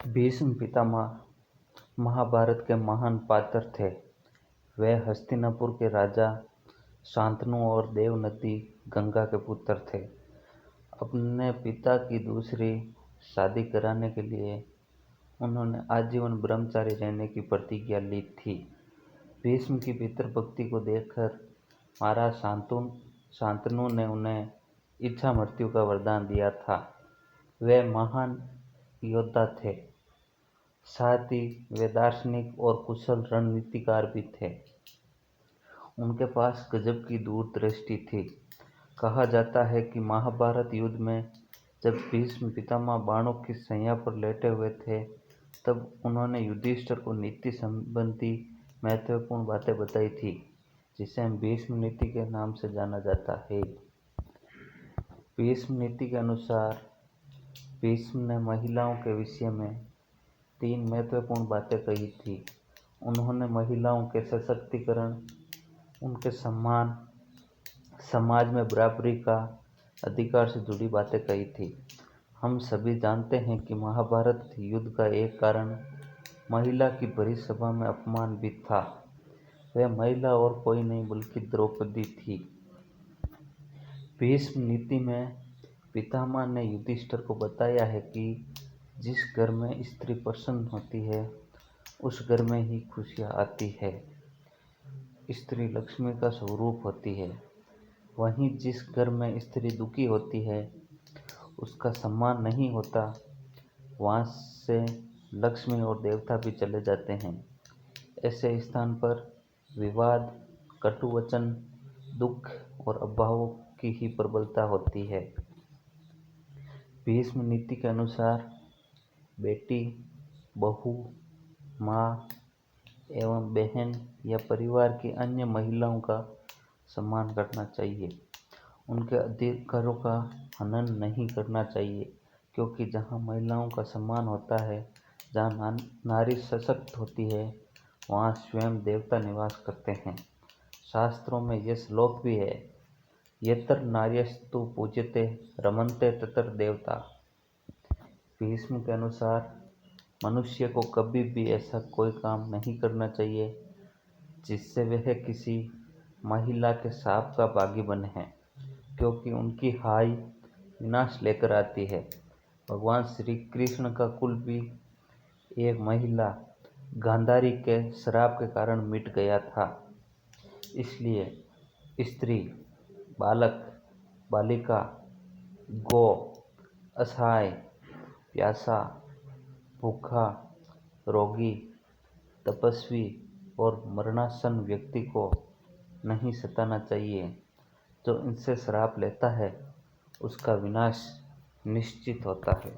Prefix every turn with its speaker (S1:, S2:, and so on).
S1: भीष्म पितामह महाभारत के महान पात्र थे। वे हस्तिनापुर के राजा शांतनु और देवनदी गंगा के पुत्र थे। अपने पिता की दूसरी शादी कराने के लिए उन्होंने आजीवन ब्रह्मचारी रहने की प्रतिज्ञा ली थी। भीष्म की पितृभक्ति को देखकर महाराज शांतनु ने उन्हें इच्छा मृत्यु का वरदान दिया था। वे महान योद्धा थे, साथ ही वे दार्शनिक और कुशल रणनीतिकार भी थे। उनके पास गजब की दूरदृष्टि थी। कहा जाता है कि महाभारत युद्ध में जब भीष्म पितामह बाणों की सैया पर लेटे हुए थे, तब उन्होंने युधिष्ठिर को नीति संबंधी महत्वपूर्ण बातें बताई थी, जिसे हम भीष्म नीति के नाम से जाना जाता है। भीष्म नीति के अनुसार भीष्म ने महिलाओं के विषय में 3 महत्वपूर्ण बातें कही थी। उन्होंने महिलाओं के सशक्तिकरण, उनके सम्मान, समाज में बराबरी का अधिकार से जुड़ी बातें कही थी। हम सभी जानते हैं कि महाभारत युद्ध का एक कारण महिला की भरी सभा में अपमान भी था। वह महिला और कोई नहीं बल्कि द्रौपदी थी। भीष्म नीति में पितामह ने युधिष्ठिर को बताया है कि जिस घर में स्त्री प्रसन्न होती है, उस घर में ही खुशियाँ आती है। स्त्री लक्ष्मी का स्वरूप होती है। वहीं जिस घर में स्त्री दुखी होती है, उसका सम्मान नहीं होता, वहाँ से लक्ष्मी और देवता भी चले जाते हैं। ऐसे स्थान पर विवाद, कटु वचन, दुख और अभावों की ही प्रबलता होती है। भीष्म नीति के अनुसार बेटी, बहू, माँ एवं बहन या परिवार की अन्य महिलाओं का सम्मान करना चाहिए। उनके अधिकारों का हनन नहीं करना चाहिए, क्योंकि जहाँ महिलाओं का सम्मान होता है, जहाँ नारी सशक्त होती है, वहाँ स्वयं देवता निवास करते हैं। शास्त्रों में यह श्लोक भी है, यत्र नार्यस्तु पूज्यते रमन्ते तत्र देवता। भीष्म के अनुसार मनुष्य को कभी भी ऐसा कोई काम नहीं करना चाहिए जिससे वह किसी महिला के शाप का भागी बने, क्योंकि उनकी हाय विनाश लेकर आती है। भगवान श्री कृष्ण का कुल भी एक महिला गांधारी के श्राप के कारण मिट गया था। इसलिए स्त्री, बालक, बालिका, गौ, असहाय, प्यासा, भूखा, रोगी, तपस्वी और मरणासन व्यक्ति को नहीं सताना चाहिए। जो इनसे श्राप लेता है, उसका विनाश निश्चित होता है।